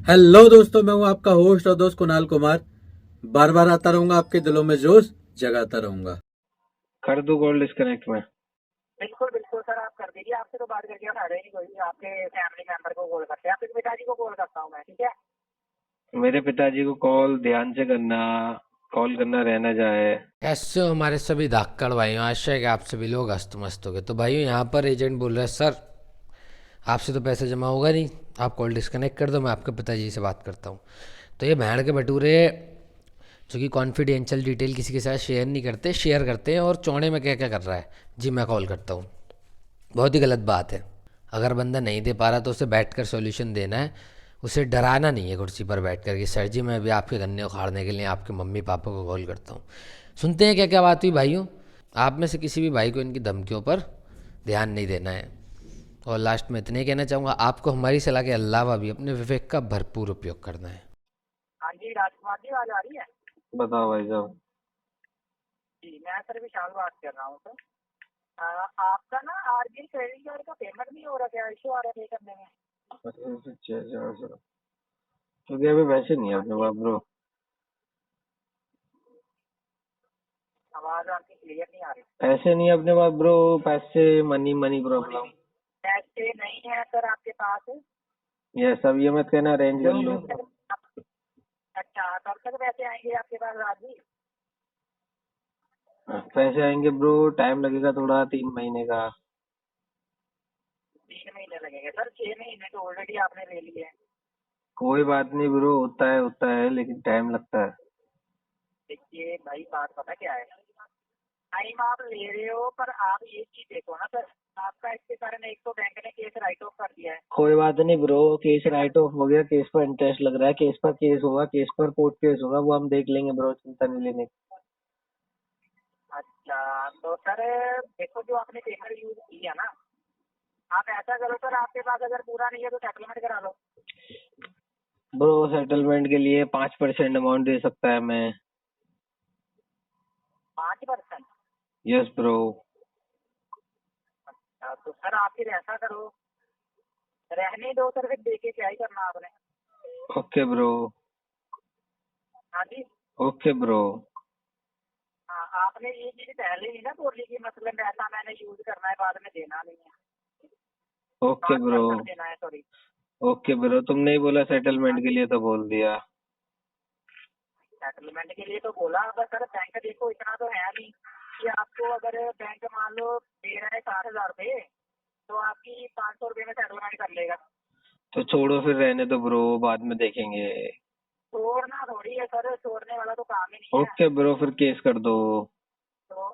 Hello दोस्तों, मैं हूं आपका होस्ट और दोस्त कुणाल कुमार। बार बार आता रहूंगा, आपके दिलों में जोश जगाता रहूंगा। कर दो कॉल डिस्कनेक्ट में। बिल्कुल बिल्कुल सर, आप कर दीजिए। आपसे तो बात करके उठा रहे नहीं कोई। आपके फैमिली मेंबर को कॉल करते हैं, आपके पिताजी को कॉल करता हूँ मैं, ठीक है। मेरे पिताजी को कॉल ध्यान से करना, कॉल करना रहना जाए। कैसे हो हमारे सभी धाकड़ भाइयों। आशा है कि आप सभी लोग हस्त मस्त हो गए। तो भाइयों, यहाँ पर एजेंट बोल रहा है, सर आपसे तो पैसे जमा होगा नहीं, आप कॉल डिस्कनेक्ट कर दो, मैं आपके पिताजी से बात करता हूँ। तो ये भैंड के भटूरे जो कि कॉन्फिडेंशियल डिटेल किसी के साथ शेयर नहीं करते, शेयर करते हैं और चौड़े में क्या क्या कर रहा है। जी मैं कॉल करता हूँ। बहुत ही गलत बात है। अगर बंदा नहीं दे पा रहा तो उसे बैठ कर सोल्यूशन देना है, उसे डराना नहीं है कुर्सी पर बैठ कर कि सर जी मैं अभी आपके गन्ने उखाड़ने के लिए आपके मम्मी पापा को कॉल करता हूँ। सुनते हैं क्या क्या बात हुई भाइयों। आप में से किसी भी भाई को इनकी धमकियों पर ध्यान नहीं देना है। और लास्ट में इतने ही कहना चाहूँगा, आपको हमारी सलाह के अलावा भी अपने विवेक का भरपूर उपयोग करना है। हाँ जी, राजकुमार जी आवाज आ रही है? बताओ भाई साहब। जी मैं सर विशाल बात कर रहा हूँ सर। आपका ना आरबीआई क्रेडिट कार्ड का पेमेंट नहीं हो रहा, क्या इशू आ रहा है पे करने में? क्योंकि अभी वैसे नहीं है हाँ अपने जी, पास ब्रो। आवाज आपकी क्लियर नहीं आ रही। पैसे नहीं है अपने पास ब्रो। पैसे मनी मनी प्रॉब्लम। पैसे नहीं है सर आपके पास? ये सब ये मत कहना, अरेंज कर लो। अच्छा, कब तक पैसे आएंगे आपके पास राजी? पैसे आएंगे ब्रो, टाइम लगेगा थोड़ा, 3 महीने का। 3 महीने लगेंगे सर, 6 महीने तो ऑलरेडी आपने ले लिए हैं। कोई बात नहीं ब्रो, होता है लेकिन टाइम लगता है। देखिए भाई, बात पता क्या है, टाइम आप ले रहे हो पर आप ये चीज देखो ना सर, आपका इसके कारण एक तो बैंक ने केस राइट ऑफ कर दिया है। कोई बात नहीं ब्रो, केस ठीक है सर। राइट ऑफ हो गया, केस पर इंटरेस्ट लग रहा है, केस पर केस होगा, केस पर कोर्ट केस होगा, वो हम देख लेंगे ब्रो, चिंता नहीं लेने की। अच्छा तो सर देखो, जो आपने पेपर यूज किया ना, आप ऐसा करो सर, आपके पास अगर पूरा नहीं है तो सेटलमेंट करा लो। ब्रो सेटलमेंट के लिए 5% अमाउंट दे सकता है मैं। 5%? Yes bro. अच्छा तो सर आप फिर ऐसा करो, रहने दो सर, फिर देके क्या ही करना आपने। Okay bro. हाँ जी। Okay bro. हाँ, आपने ये चीज पहले ही ना बोली कि मतलब ऐसा मैंने यूज करना है, बाद में देना नहीं है। ओके पाँच ब्रो। परसेंट देना है, सॉरी। ओके ब्रो, तुमने ही बोला हाँ सेटलमेंट के जी, लिए तो बोल दिया। सेटलमेंट के लिए तो बोला, अगर सर बैंक देखो इतना तो है नहीं कि आपको, अगर बैंक मान लो दे रहा है 60,000 रुपये, तो आपकी 500 रुपये में सेटलमेंट कर लेगा। तो छोड़ो फिर, रहने दो ब्रो, बाद में देखेंगे। छोड़ना थोड़ी है सर, छोड़ने वाला तो काम ही नहीं है। ओके ब्रो, फिर केस कर दो। तो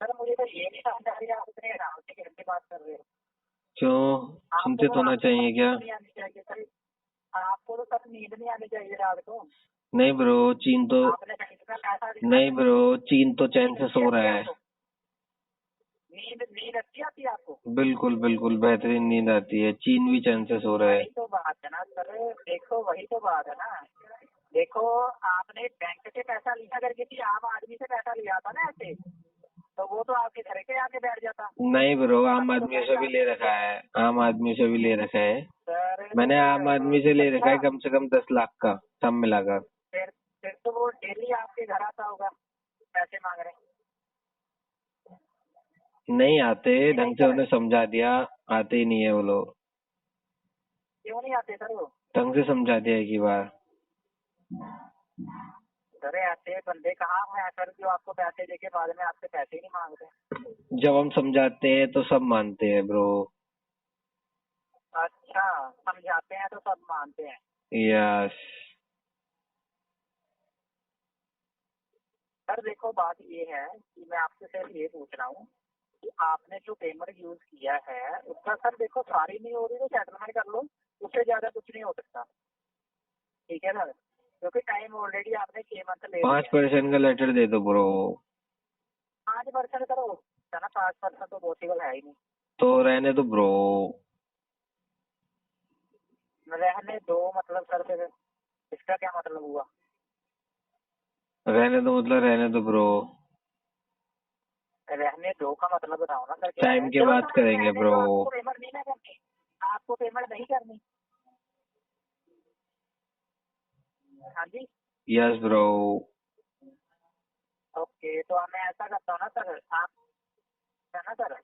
सर मुझे तो ये नहीं समझ आ रही है, आप इतने आराम से कैसे बात कर रहे हो। क्यों? आपको चिंतित तो होना आपको चाहिए नींद क्या? नहीं आनी चाहिए सर। आपको तो सर नींद नहीं आनी चाहिए रात को। नहीं ब्रो, चीन तो आपने बैंक का पैसा दिया नहीं है, ब्रो, चीन तो चैन नींद से अच्छी सो आती रहा है है। आपको? नींद नींद अच्छी आती है आपको? बिल्कुल बिल्कुल बेहतरीन नींद आती है, चीन भी चैन से सो रहा है। वही तो बात है ना सर, देखो वही तो बात है ना। देखो, आपने बैंक से पैसा लिया, अगर किसी आम आदमी से पैसा लिया था ना ऐसे, तो वो तो आपके घर के आके बैठ जाता। नहीं ब्रो, आम आपने तो आदमी से बैंक भी ले आपके रखा है, आम आदमी से भी ले रखा है। सर। मैंने आम आदमी से ले रखा अच्छा, है कम से कम 10 लाख का, सब मिलाकर। फिर तो वो डेली आपके घर आता होगा पैसे मांग रहे हैं। नहीं आते, कि नहीं ढंग से सर? उन्हें समझा दिया। आते ही नहीं है वो लोग। क्यों नहीं आते सर वो? ढंग से समझा दिया एक ही बार। सर ऐसे बंदे कहाँ हैं सर, जो आपको पैसे देके बाद में आपसे पैसे ही नहीं मांगते। जब हम समझाते हैं तो सब मानते हैं ब्रो। अच्छा, समझाते हैं तो सब मानते हैं। यस। सर देखो, बात ये है कि मैं आपसे सिर्फ ये पूछ रहा हूँ कि आपने जो पेमेंट यूज किया है उसका सर देखो, सारी नहीं हो रही तो सेटलमेंट कर लो, उससे ज्यादा कुछ नहीं हो सकता। ठीक है सर, क्योंकि टाइम ऑलरेडी आपने 6 मंथ ले पाँच लिया है। परसेंट का लेटर दे दो ब्रो। 5% करो है ना, 5% तो पॉसिबल है ही नहीं। तो रहने दो ब्रो। रहने दो मतलब सर, फिर इसका क्या मतलब हुआ? रहने दो मतलब रहने दो ब्रो। रहने दो का मतलब बताओ ना सर, क्या टाइम है? के चलो बात सर करेंगे रहने ब्रो। दो, आपको पेमेंट नहीं ना करनी। आपको पेमेंट नहीं करनी? हाँ जी। Yes bro. ओके, तो मैं ऐसा करता हूँ ना सर, आप है ना सर,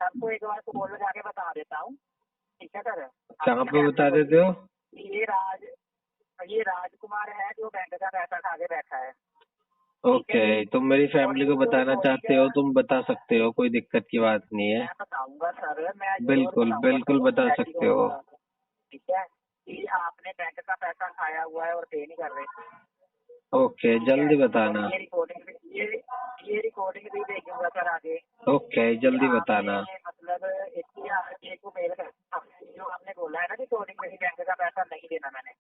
सबको एक बार कॉल लगा के बता देता हूँ, ठीक है सर? कहाँ पे बता देते हो? ये राजकुमार है जो बैंक का पैसा खा के बैठा है। ओके, तुम मेरी फैमिली को बताना चाहते हो, तुम बता सकते हो, कोई दिक्कत की बात नहीं है। मैं बताऊंगा सर, मैं जरूर बिल्कुल बताऊंगा बिल्कुल सर, बता डैडी सकते को, हो। ठीक है, कि आपने बैंक का पैसा खाया हुआ है और पे नहीं कर रहे। ओके, जल्दी और बताना। ये रिकॉर्डिंग भी भेजूंगा सर आगे। ओके, जल्दी बताना। मतलब एक को मेल कर, जो आपने बोला है ना रिकॉर्डिंग में बैंक का पैसा नहीं देना मैंने,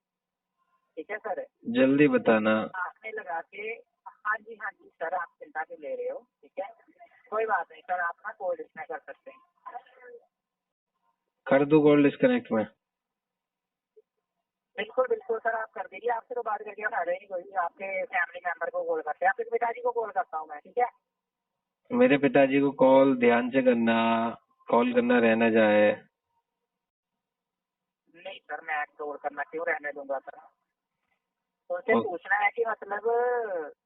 ठीक है सर? जल्दी बताना। आपने लगा के, हाँ जी सर, आप चिंता क्यों ले रहे हो, ठीक है, कोई बात नहीं सर, आप ना कॉल डिस्कनेक्ट कर सकते हैं। कर दूं कॉल डिस्कनेक्ट में? बिल्कुल बिल्कुल सर, आप कर दीजिए, आपसे तो बात करके हम आ रहे नहीं, कोई आपके फैमिली मेंबर को कॉल करते हैं, आपके पिताजी को कॉल करता हूँ मैं, ठीक है? मेरे पिताजी को कॉल ध्यान से करना, कॉल करना रहना जाए। नहीं सर, मैं कॉल करना क्यों रहने दूंगा सर? तो उनसे ओ- पूछना है कि मतलब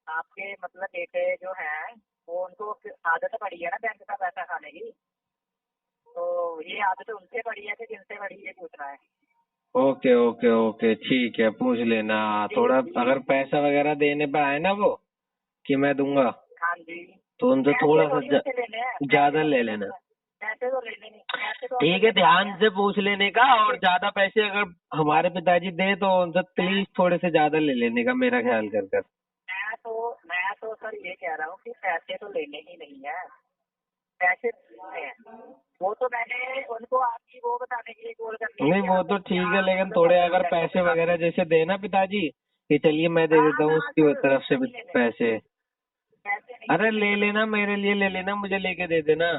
आपके मतलब बेटे जो हैं वो, उनको आदत पड़ी है ना बैंक का पैसा खाने की, तो ये आदत उनसे पड़ी है कि किनसे पड़ी है, ये पूछना है। ओके ओके ओके, ठीक है, पूछ लेना। थोड़ा अगर पैसा वगैरह देने पे आए ना वो, कि मैं दूंगा, हाँ जी। तो उनसे पैसे थोड़ा थोड़ी सा उनसे लेने हैं, ज्यादा ले लेना। पैसे तो लेने नहीं, पैसे तो ठीक है, ध्यान से पूछ लेने का, और ज्यादा पैसे अगर हमारे पिताजी दे तो उनसे प्लीज थोड़े से ज्यादा ले लेने का, मेरा ख्याल कर कर। मैं तो सर ये कह रहा हूँ कि पैसे तो लेने ही नहीं है, पैसे देने हैं। वो तो मैंने उनको आपकी वो बताने के लिए कॉल करनी नहीं, वो तो ठीक है, लेकिन थोड़े अगर पैसे वगैरह जैसे देना पिताजी, कि चलिए मैं दे देता हूँ उसकी तरफ से भी पैसे। पैसे नहीं, अरे ले लेना, मेरे लिए ले लेना, मुझे लेके दे देना।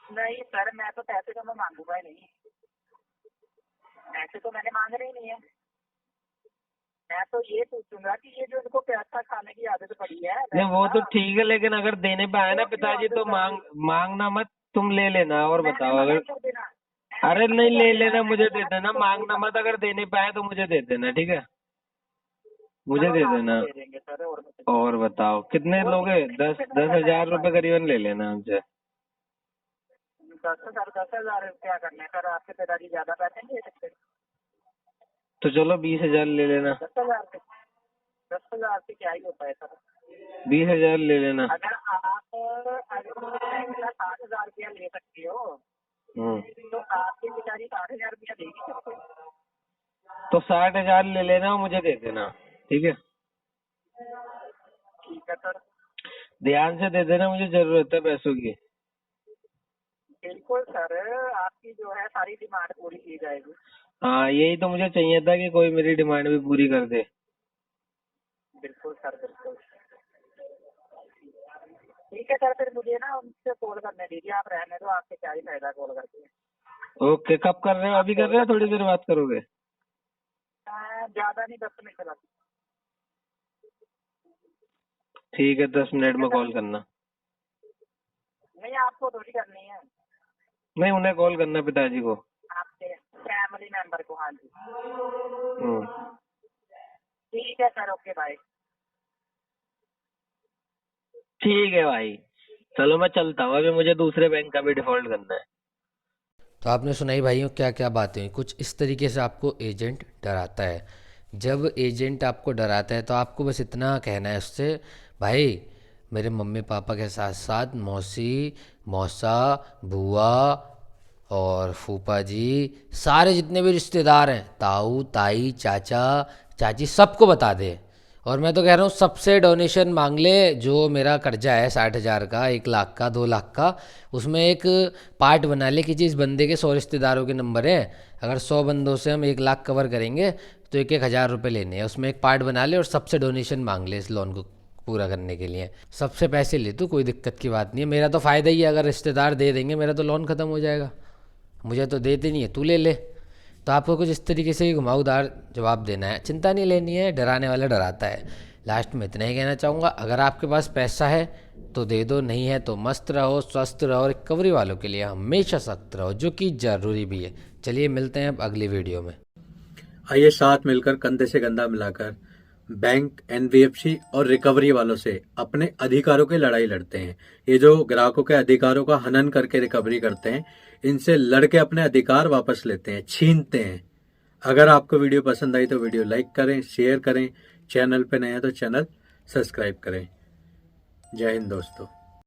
नहीं सर, मैं तो पैसे तो मैं मांगूंगा ही नहीं, पैसे तो मैंने मांगने ही नहीं है। मैं तो ये पूछूंगा कि ये जो इनको पैसा खाने की आदत पड़ी है, नहीं वो तो ठीक है, लेकिन अगर देने पे आए ना पिताजी तो मांगना मत, तुम ले लेना। और बताओ अगर, अरे नहीं ले लेना, मुझे दे देना, मांगना मत। अगर देने पे आए तो मुझे दे देना, ठीक है, मुझे दे देना। दे देंगे सर, और बताओ कितने लोगे? 10,000 रुपए करीबन ले लेना हमसे। 10,000 क्या करने हैं सर? आपके पिताजी ज्यादा पैसे नहीं दे सकते? तो चलो 20,000 ले लेना। 10,000 से 10,000 से क्या ही होता है सर? 20,000 ले लेना। अगर बैंक का 60,000 रुपया ले सकते हो, तो आपके पिताजी 60,000 रुपया दे नहीं सकते? तो 60,000 ले लेना और मुझे दे देना, ठीक है? ठीक है सर, ध्यान से दे देना, मुझे जरूरत है पैसों की। बिल्कुल सर, आपकी जो है सारी डिमांड पूरी की जाएगी। हाँ, यही तो मुझे चाहिए था कि कोई मेरी डिमांड भी पूरी कर दे। बिल्कुल सर, बिल्कुल। ठीक है सर, फिर मुझे ना उनसे कॉल करने दीजिए, आप रहने दो, आपसे क्या ही फायदा कॉल करके। ओके, कब कर रहे हो? अभी कर रहे हो, थोड़ी देर बात करोगे? ज्यादा नहीं, 10 मिनट बाद। ठीक है, 10 मिनट में कॉल करना। नहीं, आपको थोड़ी करनी है, नहीं, उन्हें कॉल करना, पिताजी को। आपके फैमिली मेंबर को। हाँ जी, हम्म, ठीक है सर, ओके बाय। ठीक है भाई, चलो मैं चलता हूँ, अभी मुझे दूसरे बैंक का भी डिफॉल्ट करना है। तो आपने सुनाई भाइयों क्या क्या बातें हुई। कुछ इस तरीके से आपको एजेंट डराता है। जब एजेंट आपको डराता है तो आपको बस इतना कहना है उससे, भाई मेरे मम्मी पापा के साथ साथ मौसी, मौसा, बुआ और फूफा जी, सारे जितने भी रिश्तेदार हैं, ताऊ ताई चाचा चाची, सबको बता दे। और मैं तो कह रहा हूँ सबसे डोनेशन मांग ले। जो मेरा कर्जा है 60,000 का, 1 लाख का, 2 लाख का, उसमें एक पार्ट बना ले कि जिस बंदे के 100 रिश्तेदारों के नंबर है, अगर 100 बंदों से हम 1 लाख कवर करेंगे तो 1,000 रुपये लेने हैं। उसमें एक पार्ट बना ले और सबसे डोनेशन मांग ले इस लोन को पूरा करने के लिए। सबसे पैसे ले तू, कोई दिक्कत की बात नहीं है, मेरा तो फ़ायदा ही है। अगर रिश्तेदार दे देंगे मेरा तो लोन ख़त्म हो जाएगा, मुझे तो देते नहीं है, तू ले ले। तो आपको कुछ इस तरीके से ही घुमावदार जवाब देना है, चिंता नहीं लेनी है, डराने वाला डराता है। लास्ट में इतना ही कहना चाहूँगा, अगर आपके पास पैसा है तो दे दो, नहीं है तो मस्त रहो, स्वस्थ रहो, रिकवरी वालों के लिए हमेशा सख्त रहो, जो कि ज़रूरी भी है। चलिए मिलते हैं अब अगली वीडियो में। आइए साथ मिलकर कंधे से कंधा मिलाकर बैंक, एनबीएफसी और रिकवरी वालों से अपने अधिकारों की लड़ाई लड़ते हैं। ये जो ग्राहकों के अधिकारों का हनन करके रिकवरी करते हैं, इनसे लड़के अपने अधिकार वापस लेते हैं, छीनते हैं। अगर आपको वीडियो पसंद आई तो वीडियो लाइक करें, शेयर करें, चैनल पे नए हैं तो चैनल सब्सक्राइब करें। जय हिंद दोस्तों।